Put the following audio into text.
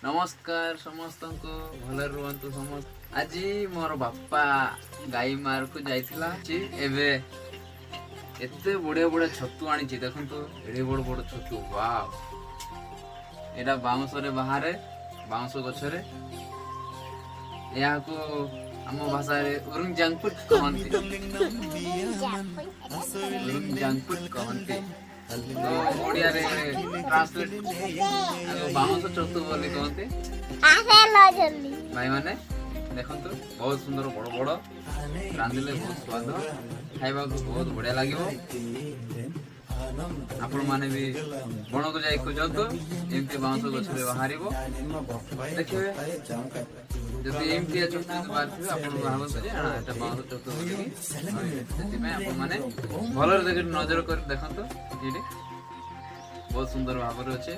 नमस्कार समस्त को भल रुहतु समस्त। आज मोर बापा गाई मार को जाइथिला एबे एते बड़े बड़े छतु आनी देखु एडे बड़ बड़ छतु वाव एटा बाउंस रे बाहर बाउंस गछरे को आम भाषा रे उरुंग जांगपुट कहंती उरुंग जांगपुट कहंती तो ओडिया रे ट्रांसलेट बाउंस छतु बोली कहंती भाई माने देखंतु बहुत सुंदर बड़ बड़ रांधिले बहुत स्वाद खाइबा को बहुत बढ़िया लागिवो। आपण माने भी बण को जाई खोजतो एमती बाउंस गछरे बाहरिबो देखिबे जदि एमती छतु बाहर थिबे आपण भाबत जे हां एटा बाउंस छतु बोली सेति में आपण माने भलर देख नजर कर देखंतु एडी बहुत सुंदर भाबर अछि।